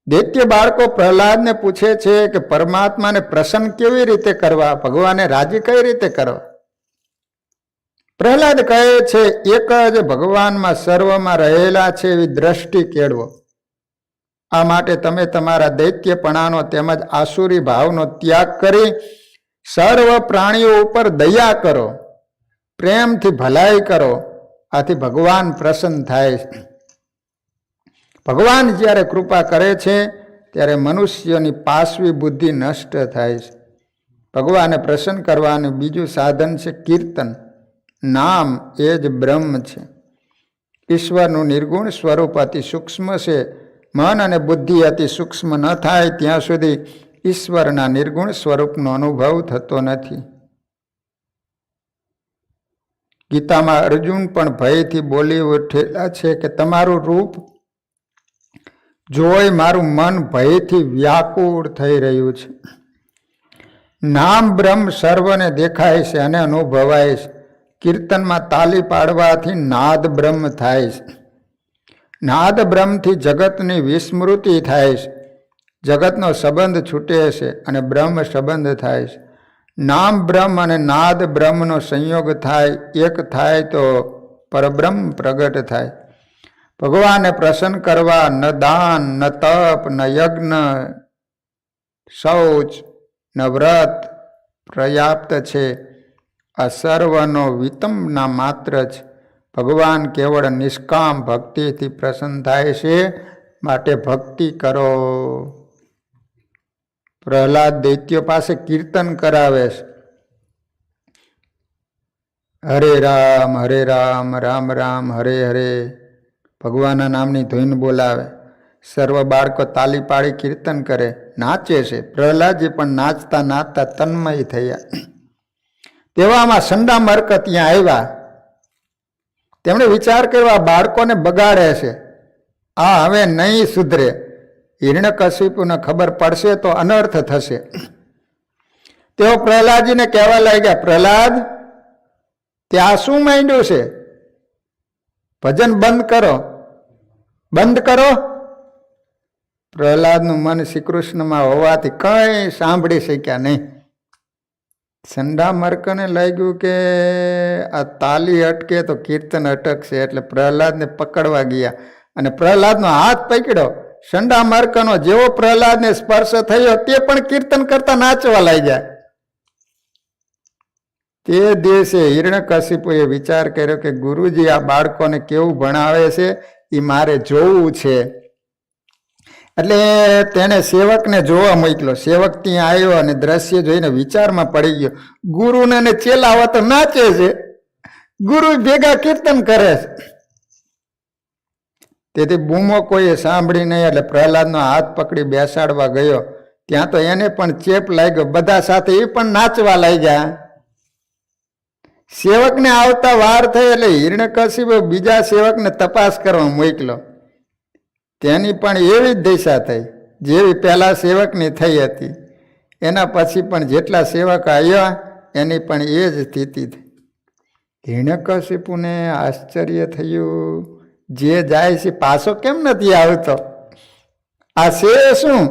દૈત્ય બાળકો પ્રહલાદને પૂછે છે કે પરમાત્માને પ્રસન્ન કેવી રીતે કરવા, ભગવાને રાજી કઈ રીતે કરવા? પ્રહલાદ કહે છે, એક જ ભગવાનમાં સર્વમાં રહેલા છે એવી દ્રષ્ટિ કેળવો. આ માટે તમે તમારા દૈત્યપણાનો તેમજ આસુરી ભાવનો ત્યાગ કરી સર્વ પ્રાણીઓ ઉપર દયા કરો, પ્રેમથી ભલાઈ કરો. આથી ભગવાન પ્રસન્ન થાય છે. ભગવાન જ્યારે કૃપા કરે છે ત્યારે મનુષ્યની પાસવી બુદ્ધિ નષ્ટ થાય છે. ભગવાનને પ્રસન્ન કરવાનું બીજું સાધન છે કીર્તન. નામ એ જ બ્રહ્મ છે. ઈશ્વરનું નિર્ગુણ સ્વરૂપ અતિ સૂક્ષ્મ છે. મન અને બુદ્ધિ અતિ સૂક્ષ્મ ન થાય ત્યાં સુધી ઈશ્વરના નિર્ગુણ સ્વરૂપનો અનુભવ થતો નથી. ગીતામાં અર્જુન પણ ભયથી બોલી ઉઠેલા છે કે તમારું રૂપ જોઈ મારું મન ભયથી વ્યાકુળ થઈ રહ્યું છે. નામ બ્રહ્મ સર્વને દેખાય છે અને અનુભવાય છે. કીર્તનમાં તાલી પાડવાથી નાદ બ્રહ્મ થાય છે. નાદ બ્રહ્મથી જગતની વિસ્મૃતિ થાય છે. જગતનો સંબંધ છૂટે છે અને બ્રહ્મ સંબંધ થાય છે. નામ બ્રહ્મ અને નાદ બ્રહ્મનો સંયોગ થાય, એક થાય તો પરબ્રહ્મ પ્રગટ થાય. ભગવાનને પ્રસન્ન કરવા ન દાન, ન તપ, ન યજ્ઞ, શૌચ, ન વ્રત પર્યાપ્ત છે. આ સર્વનો વિતંબના માત્ર છે. ભગવાન કેવળ નિષ્કામ ભક્તિથી પ્રસન્ન થાય છે, માટે ભક્તિ કરો. પ્રહલાદ દૈત્યો પાસે કીર્તન કરાવે છે. હરે રામ રામ રામ હરે હરે, ભગવાનના નામની ધૂન બોલાવે. સર્વ બાળકો તાલી પાડી કીર્તન કરે, નાચે છે. પ્રહલાદજી પણ નાચતા નાચતા તન્મય થયા. તેવામાં સંડામર્ક ત્યાં આવ્યા. તેમણે વિચાર કર્યો આ બાળકોને બગાડે છે, આ હવે નહીં સુધરે. હિરણ્યકશિપુને ખબર પડશે તો અનર્થ થશે. તેઓ પ્રહલાદજીને કહેવા લાગ્યા, પ્રહલાદ ત્યાં શું માંડ્યું છે? ભજન બંધ કરો. પ્રહલાદનું મન શ્રી કૃષ્ણમાં હોવાથી કંઈ સાંભળી શક્યા નહીં. સંડામર્કને લાગ્યું કે આ તાલી અટકે તો કીર્તન અટકશે, એટલે પ્રહલાદને પકડવા ગયા અને પ્રહલાદનો હાથ પકડ્યો. સંડામર્કનો જેવો પ્રહલાદને સ્પર્શ થયો તે પણ કીર્તન કરતા નાચવા લાગ્યા. તે દિવસે હિરણ્યકશિપુએ વિચાર કર્યો કે ગુરુજી આ બાળકોને કેવું ભણાવે છે એ મારે જોવું છે. એટલે તેને સેવકને જોવા મોકલ્યો. સેવક ત્યાં આવ્યો અને દ્રશ્ય જોઈને વિચારમાં પડી ગયો. ગુરુને ને ચેલાવા તો નાચે છે, ગુરુ ભેગા કીર્તન કરે છે. તેથી બૂમો કોઈએ સાંભળી નહીં. એટલે પ્રહલાદનો હાથ પકડી બેસાડવા ગયો. ત્યાં તો એને પણ ચેપ લાગ્યો. બધા સાથે એ પણ નાચવા લાગ્યા. સેવકને આવતા વાર થઈ એટલે હિરણ્યકશિપુ બીજા સેવકને તપાસ કરવા મોકલ્યો. તેની પણ એવી જ દશા થઈ જેવી પહેલા સેવકની થઈ હતી. એના પછી પણ જેટલા સેવક આવ્યા એની પણ એ જ સ્થિતિ થઈ. હિરણ્યકશિપુને આશ્ચર્ય થયું, જે જાય છે પાછો કેમ નથી આવતો? આ છે શું?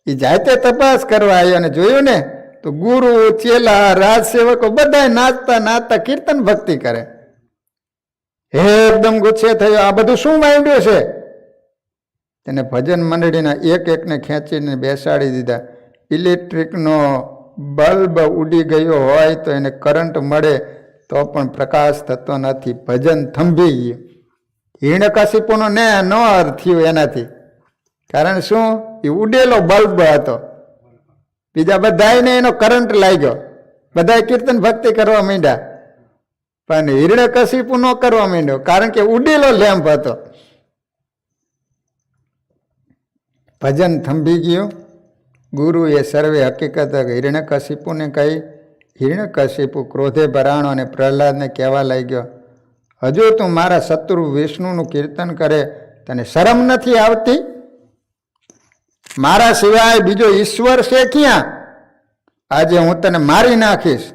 એ જાય તે તપાસ કરવા આવ્યો અને જોયું ને તો ગુરુ ચેલા રાજસેવકો બધા નાચતા નાચતા કીર્તન ભક્તિ કરે. એકદમ ગુસ્સે થયો, આ બધું શું માંડ્યું છે? તેને ભજન મંડળીના એક એકને ખેંચીને બેસાડી દીધા. ઇલેક્ટ્રિકનો બલ્બ ઉડી ગયો હોય તો એને કરંટ મળે તો પણ પ્રકાશ થતો નથી. ભજન થંભી ગયું. હિરણ્યકશિપુનો ન અર્થ થયું એનાથી. કારણ શું? એ ઉડેલો બલ્બ હતો. બીજા બધાને એનો કરંટ લાગ્યો. બધા કીર્તન ભક્તિ કરવા માંડ્યા, પણ હિરણ્યકશિપુ ન કરવા માંડ્યો, કારણ કે ઉડેલો લેમ્પ હતો. ભજન થંભી ગયું. ગુરુએ સર્વે હકીકત હિરણ્યકશિપુને કહી. હિરણ્યકશિપુ ક્રોધે ભરાણો અને પ્રહલાદને કહેવા લાગ્યો, હજુ તું મારા શત્રુ વિષ્ણુનું કીર્તન કરે, તને શરમ નથી આવતી? મારા સિવાય બીજો ઈશ્વર છે ક્યાં? આજે હું તને મારી નાખીશ.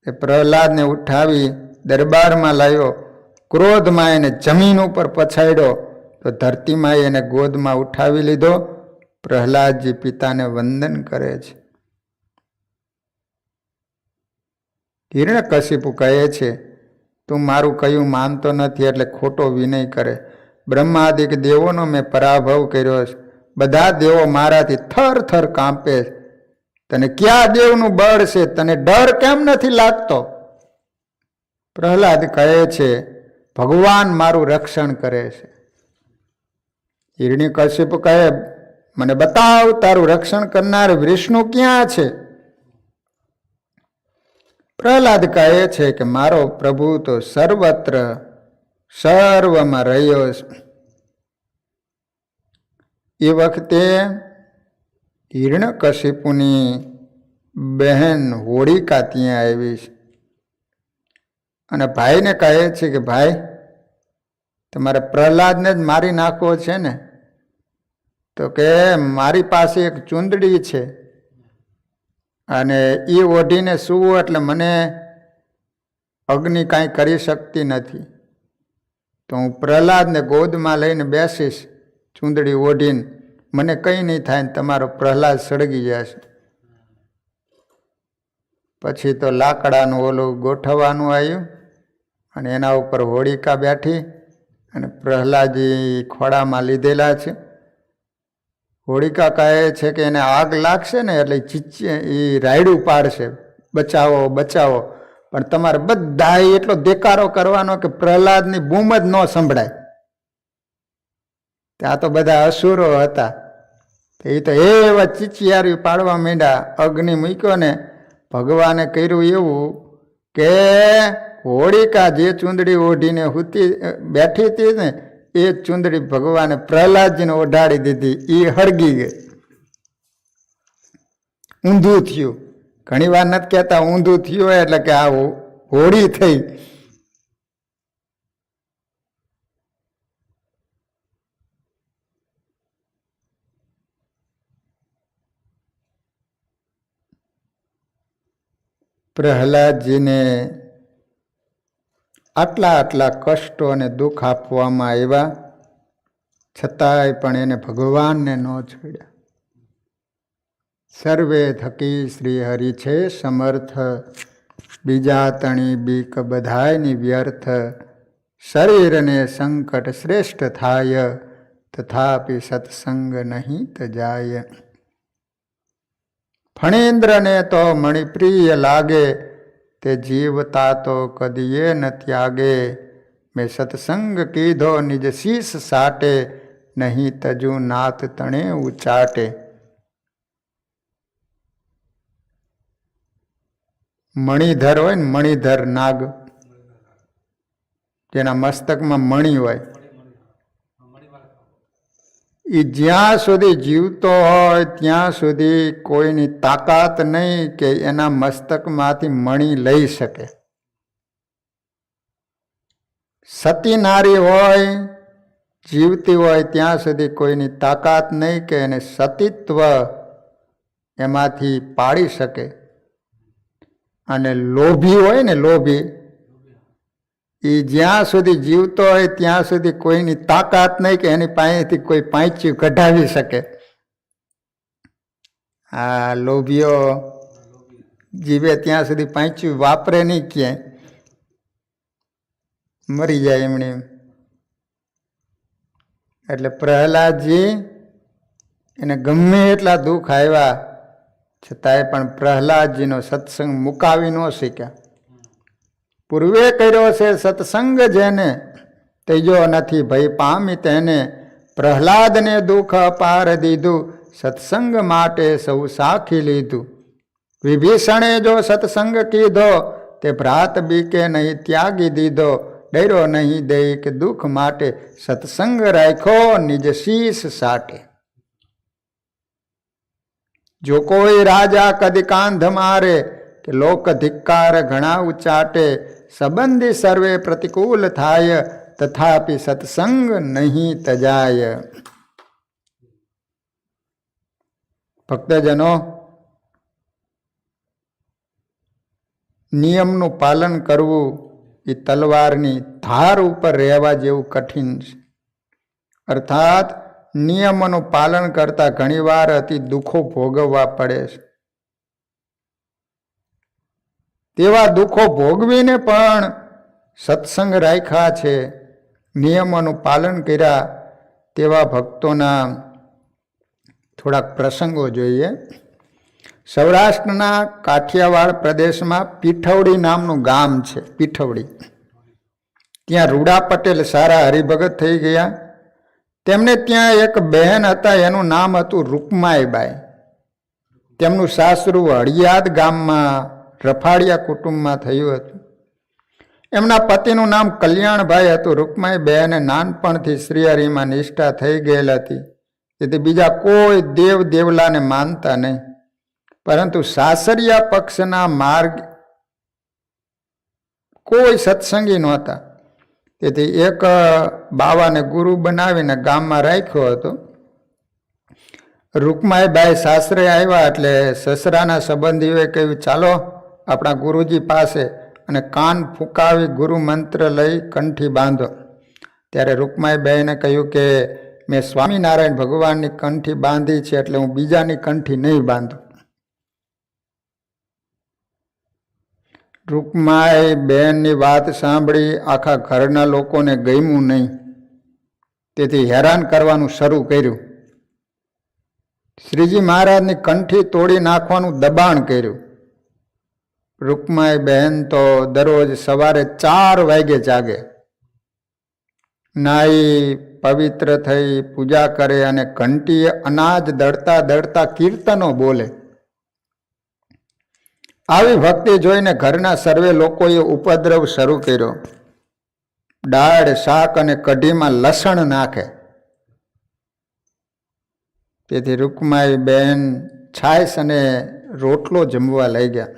એ પ્રહલાદને ઉઠાવી દરબારમાં લાવ્યો. ક્રોધમાં એને જમીન ઉપર પછાડ્યો તો ધરતીમાં એને ગોદમાં ઉઠાવી લીધો. પ્રહલાદજી પિતાને વંદન કરે છે. હિરણ્યકશિપુ કહે છે, તું મારું કહ્યું માનતો નથી એટલે ખોટો વિનય કરે. બ્રહ્માદિક દેવોનો મેં પરાભવ કર્યો છે. બધા દેવો મારાથી થર થર કાંપે. તને ક્યાં દેવનું બળ છે? તને ડર કેમ નથી લાગતો? પ્રહલાદ કહે છે, ભગવાન મારું રક્ષણ કરે છે. હિરણ્યકશિપુ કહે, મને બતાવ તારું રક્ષણ કરનાર વિષ્ણુ ક્યાં છે? પ્રહલાદ કહે છે કે મારો પ્રભુ તો સર્વત્ર સર્વમાં રહ્યો છે. એ વખતે હિરણ્યકશિપુની બહેન હોળિકા ત્યાં આવી છે અને ભાઈને કહે છે કે ભાઈ, તમારે પ્રહલાદને જ મારી નાખવો છે ને? તો કે મારી પાસે એક ચૂંદડી છે અને એ ઓઢીને સૂવું એટલે મને અગ્નિ કાંઈ કરી શકતી નથી. તો હું પ્રહલાદને ગોદમાં લઈને બેસીશ ચૂંદડી ઓઢીને, મને કંઈ નહીં થાય ને તમારો પ્રહલાદ સળગી જશે. પછી તો લાકડાનું ઓલું ગોઠવવાનું આવ્યું અને એના ઉપર હોળિકા બેઠી અને પ્રહલાદજી ખોળામાં લીધેલા છે. હોળિકા કહે છે કે એને આગ લાગશે ને એટલે એ રાયડું પાડશે, બચાવો બચાવો. પણ તમારે બધા એટલો દેકારો કરવાનો કે પ્રહલાદની બૂમ જ ન સંભળાય. ત્યાં તો બધા અસુરો હતા. એ તો એવા ચીચિયારી પાડવા માંડ્યા. અગ્નિ મૂક્યો ને ભગવાને કર્યું એવું કે હોળિકા જે ચૂંદડી ઓઢીને બેઠી હતી ને એ ચૂંદડી ભગવાને પ્રહલાદજીને ઓઢાડી દીધી. એ હળગી ગઈ. ઊંધું થયું. ઘણી વાર નથી કહેતા ઊંધું થયું એટલે કે આ હોળી થઈ. પ્રહલાદજીને આટલા કષ્ટો અને દુઃખ આપવામાં આવ્યા, છતાંય પણ એને ભગવાનને ન છોડ્યા. સર્વે થકી શ્રી હરિ છે સમર્થ, બીજા તણી બીક બધાયની વ્યર્થ. શરીરને સંકટ શ્રેષ્ઠ થાય, તથાપી સત્સંગ નહીં તજાય. ફણેન્દ્રને તો મણિપ્રિય લાગે, તે જીવતા તો કદીએ ન ત્યાગે. મેં સત્સંગ કીધો નિજ શીશ સાટે, નહીં તજુ નાથ તણે ઉચાટે. મણિધર હોય ને, મણિધર નાગ, જેના મસ્તકમાં મણિ હોય, એ જ્યાં સુધી જીવતો હોય ત્યાં સુધી કોઈની તાકાત નહીં કે એના મસ્તકમાંથી મણિ લઈ શકે. સતી નારી હોય, જીવતી હોય ત્યાં સુધી કોઈની તાકાત નહીં કે એને સતીત્વ એમાંથી પાડી શકે. અને લોભી હોય ને, લોભી, એ જ્યાં સુધી જીવતો હોય ત્યાં સુધી કોઈની તાકાત નહીં કે એની પાસેથી કોઈ પાંચ્યું કઢાવી શકે. આ લોભીઓ જીવે ત્યાં સુધી પાંચ્યું વાપરે નહીં, ક્યાંય મરી જાય એમણે. એટલે પ્રહલાદજી એને ગમે એટલા દુઃખ આવ્યા છતાંય પણ પ્રહલાદજીનો સત્સંગ મુકાવી ન શીખ્યા. પૂર્વે કર્યો છે સત્સંગ જેને, તેજો નથી ભય પામી તેને. પ્રહલાદને દુઃખ અપાર દીધું, સત્સંગ માટે સૌ સાખી લીધું. વિભીષણે જો સત્સંગ કીધો, તે ભ્રાત બીકે નહીં ત્યાગી દીધો. ડર્યો નહીં દે કે દુઃખ માટે, સત્સંગ રાખ્યો નિજ શીશ સાટે. જો કોઈ રાજા કદી કાંધ મારે, કે લોક ધિક્કાર ઘણા ઉચાટે. સંબંધી સર્વે પ્રતિકૂળ થાય, તથાપી સત્સંગ નહીં તજાય. ભક્તજનો, નિયમનું પાલન કરવું એ તલવારની ધાર ઉપર રહેવા જેવું કઠિન છે. અર્થાત નિયમોનું પાલન કરતા ઘણીવાર અતિ દુઃખો ભોગવવા પડે છે. તેવા દુઃખો ભોગવીને પણ સત્સંગ રાખ્યા છે, નિયમોનું પાલન કર્યા તેવા ભક્તોના થોડાક પ્રસંગો જોઈએ. સૌરાષ્ટ્રના કાઠિયાવાડ પ્રદેશમાં પીઠવડી નામનું ગામ છે. પીઠવડી, ત્યાં રૂડા પટેલ સારા હરિભગત થઈ ગયા. તેમને ત્યાં એક બહેન હતા, એનું નામ હતું રૂકમાઈબાઈ. તેમનું સાસરું હળિયાદ ગામમાં રફાડિયા કુટુંબમાં થયું હતું. એમના પતિનું નામ કલ્યાણભાઈ હતું. રૂકમાઈ બહેને નાનપણથી શ્રીહરિમાં નિષ્ઠા થઈ ગયેલ હતી, તેથી બીજા કોઈ દેવ દેવલાને માનતા નહીં. પરંતુ સાસરિયા પક્ષના માર્ગ કોઈ સત્સંગી નહોતા, તેથી એક બાવાને ગુરુ બનાવીને ગામમાં રાખ્યો હતો. રૂકમાઈબાઈ સાસરે આવ્યા એટલે સસરાના સંબંધીઓએ કહ્યું, ચાલો આપણા ગુરુજી પાસે, અને કાન ફૂંકાવી ગુરુ મંત્ર લઈ કંઠી બાંધો. ત્યારે રૂકમાઈબાઈને કહ્યું કે મેં સ્વામિનારાયણ ભગવાનની કંઠી બાંધી છે, એટલે હું બીજાની કંઠી નહીં બાંધું. રૂકમાઈ બહેનની વાત સાંભળી આખા ઘરના લોકોને ગમ્યું નહીં, તેથી હેરાન કરવાનું શરૂ કર્યું. શ્રીજી મહારાજની કંઠી તોડી નાખવાનું દબાણ કર્યું. રૂકમાઈ બહેન તો દરરોજ સવારે 4 વાગે જાગે, નાઈ પવિત્ર થઈ પૂજા કરે અને ઘંટીએ અનાજ દળતા દળતા કીર્તનો બોલે. આવી ભક્તિ જોઈને ઘરના સર્વે લોકોએ ઉપદ્રવ શરૂ કર્યો. દાળ શાક અને કઢીમાં લસણ નાખે. તેથી રૂકમાઈ બહેન છાશ અને રોટલો જમવા લઈ ગયા.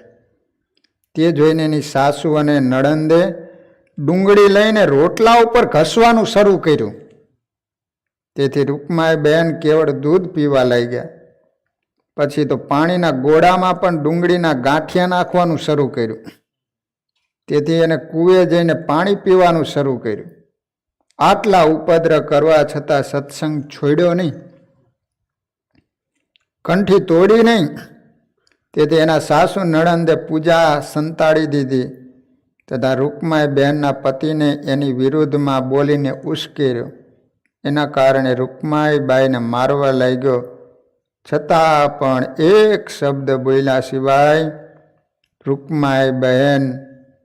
તે જોઈને એની સાસુ અને નણંદે ડુંગળી લઈને રોટલા ઉપર ઘસવાનું શરૂ કર્યું. તેથી રૂકમાઈ બહેન કેવળ દૂધ પીવા લઈ ગયા. પછી તો પાણીના ગોળામાં પણ ડુંગળીના ગાંઠિયા નાખવાનું શરૂ કર્યું. તેથી એને કૂવે જઈને પાણી પીવાનું શરૂ કર્યું. આટલા ઉપદ્રવ કરવા છતાં સત્સંગ છોડ્યો નહીં, કંઠી તોડી નહીં. તેથી એના સાસુ નણંદે પૂજા સંતાડી દીધી તથા રૂકમાઈ બહેનના પતિને એની વિરુદ્ધમાં બોલીને ઉશ્કેર્યો. એના કારણે રૂકમાઈ બાઈને મારવા લાગ્યો. છતાં પણ એક શબ્દ બોલ્યા સિવાય રૂકમાઈ બહેન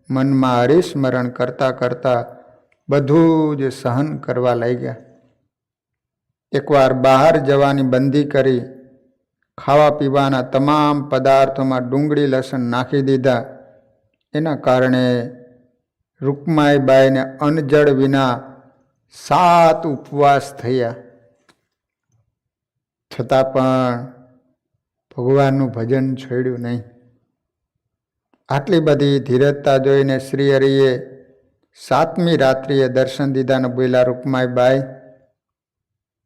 મનમાં હરિસ્મરણ કરતા કરતા બધું જ સહન કરવા લાગ્યા. એકવાર બહાર જવાની બંધી કરી ખાવા પીવાના તમામ પદાર્થોમાં ડુંગળી લસણ નાખી દીધા. એના કારણે રૂકમાઈ બાઈને અન્નજળ વિના 7 ઉપવાસ થયા. છતાં પણ ભગવાનનું ભજન છોડ્યું નહીં. આટલી બધી ધીરજતા જોઈને શ્રી હરિએ 7મી રાત્રિએ દર્શન દીધાને બોલ્યા, રૂકમાઈ બાઈ,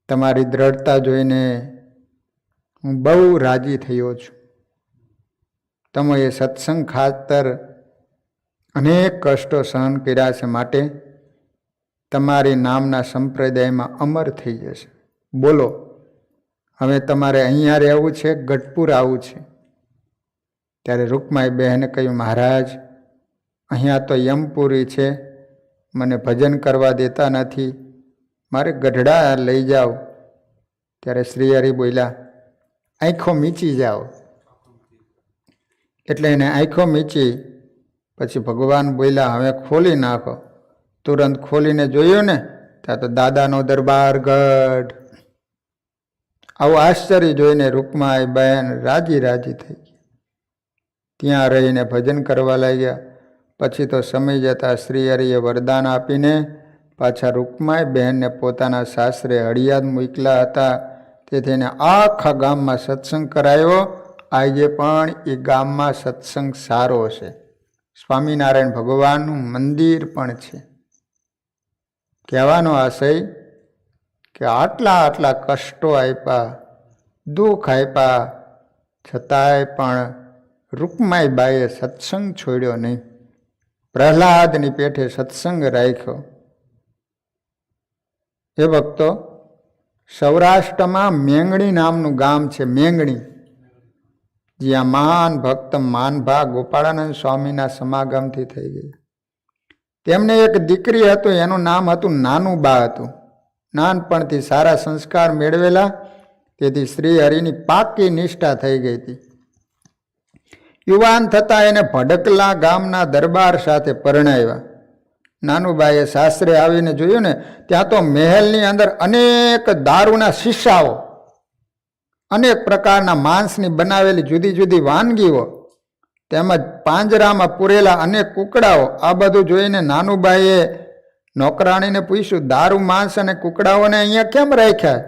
તમારી દ્રઢતા જોઈને હું બહુ રાજી થયો છું. તમે એ સત્સંગ ખાતર અનેક કષ્ટો સહન કર્યા છે, માટે તમારી નામના સંપ્રદાયમાં અમર થઈ જશે. બોલો, હવે તમારે અહીંયા રહેવું છે, ગઢપુર આવવું છે? ત્યારે રૂકમાઈ બહેને કહ્યું, મહારાજ, અહીંયા તો યમપુરી છે, મને ભજન કરવા દેતા નથી, મારે ગઢડા લઈ જાઓ. ત્યારે શ્રી હરિ બોલ્યા, આંખો મીચી જાઓ. એટલે એને આંખો મીચી. પછી ભગવાન બોલ્યા, હવે ખોલી નાખો. તુરંત ખોલીને જોયું ને, ત્યાં તો દાદાનો દરબાર ગઢ. આવું આશ્ચર્ય જોઈને રૂકમાઈ બહેન રાજી રાજી થઈ ગઈ. ત્યાં રહીને ભજન કરવા લાગ્યા. પછી તો સમય જતાં શ્રી હરિએ વરદાન આપીને પાછા રૂકમાઈ બહેનને પોતાના સાસરે હળિયાદ મોકલા હતા. તેથી એને આખા ગામમાં સત્સંગ કરાયો. આજે પણ એ ગામમાં સત્સંગ સારો છે. સ્વામિનારાયણ ભગવાનનું મંદિર પણ છે. કહેવાનો આશય કે આટલા કષ્ટો આપ્યા, દુઃખ આપ્યા, છતાંય પણ રૂકમાઈ બાઈએ સત્સંગ છોડ્યો નહીં. પ્રહલાદની પેઠે સત્સંગ રાખ્યો. એ ભક્તો, સૌરાષ્ટ્રમાં મેંગણી નામનું ગામ છે, મેંગણી, જ્યાં મહાન ભક્ત માનભા ગોપાળાનંદ સ્વામીના સમાગમથી થઈ ગઈ. તેમને એક દીકરી હતું, એનું નામ હતું નાનુબા હતું. નાનપણથી સારા સંસ્કાર મેળવેલા, તેથી શ્રી હરિની પાકી નિષ્ઠા થઈ ગઈ હતી. યુવાન થતાં એને ભડકલા ગામના દરબાર સાથે પરણાવ્યા. નાનુબાઈએ સાસરે આવીને જોયું ને, ત્યાં તો મહેલની અંદર અનેક દારૂના શીશાઓ, અનેક પ્રકારના માંસની બનાવેલી જુદી જુદી વાનગીઓ, તેમજ પાંજરામાં પૂરેલા અનેક કુકડાઓ. આ બધું જોઈને નાનુબાઈએ નોકરાણીને પૂછ્યું, દારૂ માંસ અને કુકડાઓને અહીંયા કેમ રાખ્યા?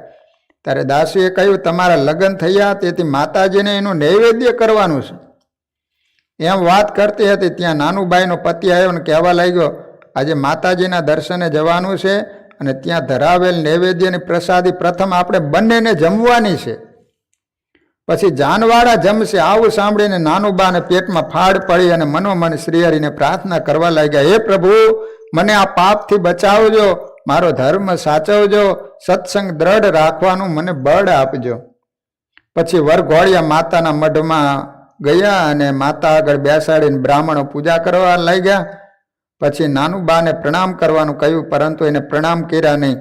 ત્યારે દાસીએ કહ્યું, તમારા લગ્ન થયા, તેથી માતાજીને એનું નૈવેદ્ય કરવાનું છે. એમ વાત કરતી હતી ત્યાં નાનુબાઈનો પતિ આવ્યો ને કહેવા લાગ્યો, આજે માતાજીના દર્શને જવાનું છે અને ત્યાં ધરાવેલ નૈવેદ્યની પ્રસાદી પ્રથમ આપણે બંનેને જમવાની છે, પછી જાનવાળા જમશે. આવું સાંભળીને નાનુબાને પેટમાં ફાડ પડી અને મનોમન શ્રીહરિને પ્રાર્થના કરવા લાગ્યા, હે પ્રભુ, મને આ પાપથી બચાવજો, મારો ધર્મ સાચવજો, સત્સંગ દ્રઢ રાખવાનું મને બળ આપજો. પછી વરઘોડિયા માતાના મઢમાં ગયા અને માતા આગળ બેસાડીને બ્રાહ્મણો પૂજા કરવા લાગ્યા. પછી નાનુબાને પ્રણામ કરવાનું કહ્યું, પરંતુ એને પ્રણામ કર્યા નહીં.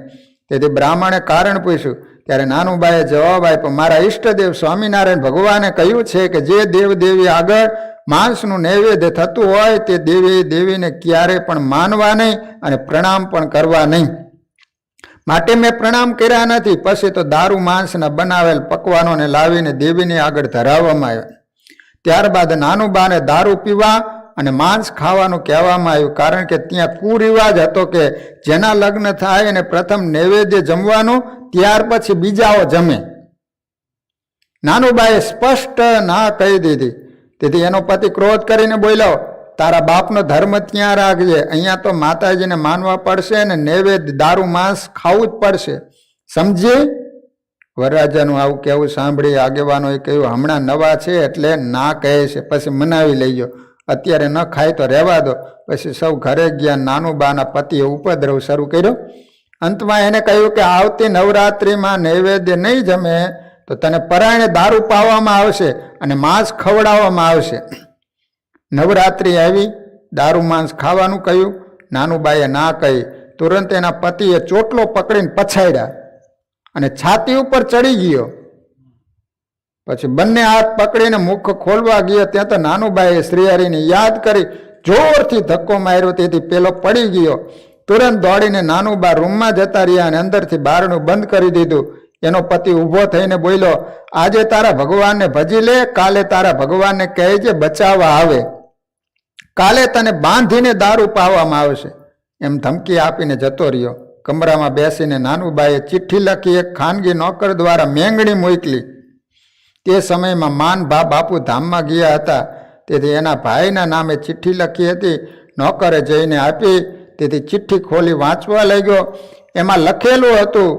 તેથી બ્રાહ્મણે કારણ પૂછ્યું ત્યારે નાનુબાએ જવાબ આપ્યો, મારા ઈષ્ટદેવ સ્વામિનારાયણ ભગવાને કહ્યું છે કે જે દેવદેવી આગળ માંસનું નૈવેદ્ય થતું હોય તે દેવીને ક્યારે પણ માનવા નહીં અને પ્રણામ પણ કરવા નહીં. માટે મેં પ્રણામ કર્યા નથી. પછી તો દારૂ માંસના બનાવેલ પકવાનોને લાવીને દેવીને આગળ ધરાવવામાં આવ્યા. ત્યારબાદ નાનુબાને દારૂ પીવા અને માંસ ખાવાનું કહેવામાં આવ્યું, કારણ કે ત્યાં કુરિવાજ હતો કે જેના લગ્ન થાય અને પ્રથમ નૈવેદ્ય જમવાનું, ત્યાર પછી બીજાઓ જમે. નાનુબાએ સ્પષ્ટ ના કહી દીધી. તેથી એનો પતિ ક્રોધ કરીને બોલ્યો, તારા બાપનો ધર્મ ત્યાં રાખજે, અહીંયા તો માતાજીને માનવા પડશે અને નૈવેદ્ય દારૂ માંસ ખાવું જ પડશે, સમજી? વરરાજાનું આવું કહેવું સાંભળી આગેવાનોએ કહ્યું, હમણાં નવા છે એટલે ના કહે છે, પછી મનાવી લઈજો, અત્યારે ન ખાય તો રહેવા દો. પછી સૌ ઘરે ગયા. નાનુબાના પતિએ ઉપદ્રવ શરૂ કર્યો. અંતમાં એને કહ્યું કે આવતી નવરાત્રિમાં નૈવેદ્ય નહીં જમે તો તને પરાયણે દારૂ પાવામાં આવશે અને માંસ ખવડાવવામાં આવશે. નવરાત્રિ આવી, દારૂ માંસ ખાવાનું કહ્યું. નાનુબાઈએ ના કહી. તુરંત એના પતિએ ચોટલો પકડીને પછાડ્યા અને છાતી ઉપર ચડી ગયો. પછી બંને હાથ પકડીને મુખ ખોલવા ગયો. ત્યાં તો નાનુબાઈએ શ્રીહરિને યાદ કરી જોરથી ધક્કો માર્યો, તેથી પેલો પડી ગયો. તુરંત દોડીને નાનુબા રૂમમાં જતા રહ્યા અને અંદરથી બારણું બંધ કરી દીધું. એનો પતિ ઊભો થઈને બોલ્યો, આજે તારા ભગવાનને ભજી લે, કાલે તારા ભગવાનને કહેજે બચાવવા આવે, કાલે તને બાંધીને દારૂ પાવામાં આવશે, એમ ધમકી આપીને જતો રહ્યો. કમરામાં બેસીને નાનુબાએ ચિઠ્ઠી લખી એક ખાનગી નોકર દ્વારા મેંગણી મોકલી. તે સમયમાં માનભા બાપુ ધામમાં ગયા હતા, તેથી એના ભાઈના નામે ચિઠ્ઠી લખી હતી. નોકરે જઈને આપી. તેથી ચિઠ્ઠી ખોલી વાંચવા લાગ્યો. એમાં લખેલું હતું,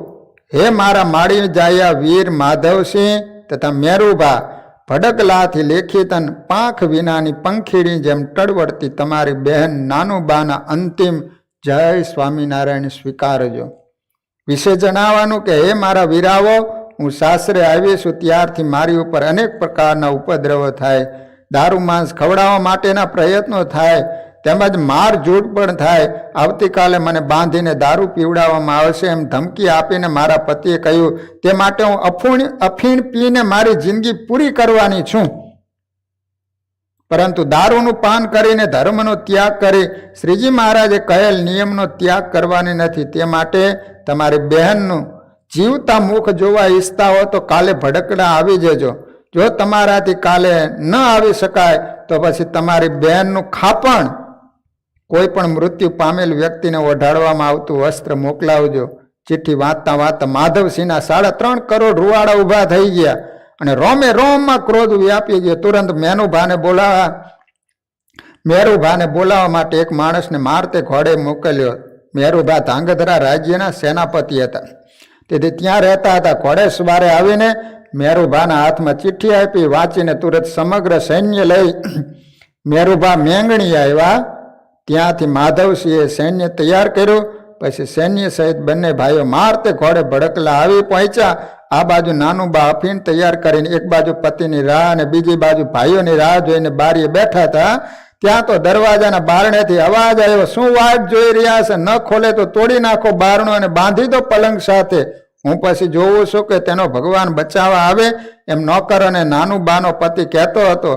હે મારા માળી જાયા વીર માધવસિંહ તથા મેરુભા, ભડકલાથી લેખિતન પાંખ વિનાની પંખીડી જેમ ટળવડતી તમારી બહેન નાનુબાના અંતિમ જય સ્વામિનારાયણ સ્વીકારજો. વિશે જણાવવાનું કે હે મારા વીરાવો, હું સાસરે આવી છું ત્યારથી મારી ઉપર અનેક પ્રકારના ઉપદ્રવો થાય, દારૂ માંસ ખવડાવવા માટેના પ્રયત્નો થાય, તેમજ માર ઝૂડ પણ થાય. આવતીકાલે મને બાંધીને દારૂ પીવડાવવામાં આવશે એમ ધમકી આપીને મારા પતિએ કહ્યું, તે માટે હું અફીણ પીને મારી જિંદગી પૂરી કરવાની છું, પરંતુ દારૂનું પાન કરીને ધર્મનો ત્યાગ કરી શ્રીજી મહારાજે કહેલ નિયમનો ત્યાગ કરવાની નથી. તે માટે તમારી બહેનનું જીવતા મુખ જોવા ઈચ્છતા હો તો કાલે ભડકડા આવી જજો. જો તમારાથી કાલે ન આવી શકાય તો પછી તમારી બહેનનું ખાપણ કોઈ પણ મૃત્યુ પામેલ વ્યક્તિને ઓઢાડવામાં આવતું વસ્ત્ર મોકલાવજો. ચિઠ્ઠી વાંચતા વાંચતા માધવસિંહના 3.5 કરોડ રૂવાડા ઊભા થઈ ગયા અને રોમે રોમમાં ક્રોધ વ્યાપી ગયો. તુરંત મેરુભાને બોલાવવા માટે એક માણસને મારતે ઘોડે મોકલ્યો. મેરુભા ધાંગધ્રા રાજ્યના સેનાપતિ હતા, તેથી ત્યાં રહેતા હતા. ઘોડે સવારે આવીને મેરુભાના હાથમાં ચિઠ્ઠી આપી. વાંચીને તુરંત સમગ્ર સૈન્ય લઈ મેરુભા મેંગણી આવ્યા. ત્યાંથી માધવસિંહે સૈન્ય તૈયાર કર્યું. પછી સૈન્ય સહિત બંને ભાઈઓ મારતે ઘોડે ભડકલા આવી પહોંચ્યા. આ બાજુ નાનુબા અફીણ તૈયાર કરીને એક બાજુ પતિની રાહ અને બીજી બાજુ ભાઈઓની રાહ જોઈને બારીએ બેઠા હતા. ત્યાં તો દરવાજાના બારણેથી અવાજ આવ્યો, શું વાટ જોઈ રહ્યા છે? ન ખોલે તો તોડી નાખો બારણું અને બાંધી દો પલંગ સાથે. હું પછી જોઉં છું કે તેનો ભગવાન બચાવવા આવે, એમ નોકર અને નાનુબાનો પતિ કહેતો હતો.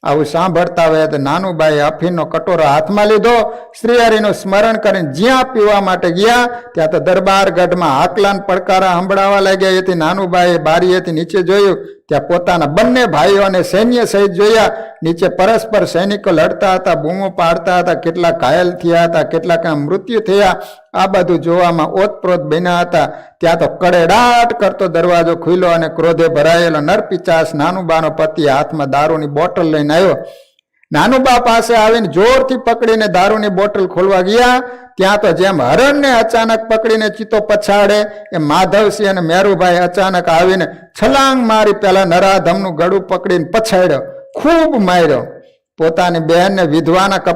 આવું સાંભળતા હોય તો નાનુબાએ અફીણનો કટોરો હાથમાં લીધો. શ્રીહરિનું સ્મરણ કરીને જ્યાં પીવા માટે ગયા ત્યાં તો દરબાર ગઢમાં હાકલાન પડકારા સંભળાવા લાગ્યા. એથી નાનુબાએ બારીએથી નીચે જોયું. ત્યાં પોતાના બંને ભાઈઓને સૈન્ય સહિત જોયા. નીચે પરસ્પર સૈનિકો લડતા હતા, બૂમો પાડતા હતા. કેટલાક ઘાયલ થયા હતા, કેટલાકના મૃત્યુ થયા. આ બધું જોવામાં ઓતપ્રોત બન્યા હતા. ત્યાં તો કડેડાટ કરતો દરવાજો ખુલ્લો અને ક્રોધે ભરાયેલો નરપિચાસ નાનુબાનો પતિ હાથમાં દારૂની બોટલ લઈને આવ્યો. નાનુબા પાસે આવીને જોરથી પકડીને દારૂની બોટલ ખોલવા ગયા. ત્યાં તો જેમ હરણને અચાનક પકડીને ચિત્તો પછાડે એ માધવસિંહ અને મેરુભાઈ અચાનક આવીને છલાંગ મારી પેલા નરાધમનું ગળું પકડીને પછાડ્યો, ખૂબ માર્યો. પોતાની બહેનને વિધવાના કપડા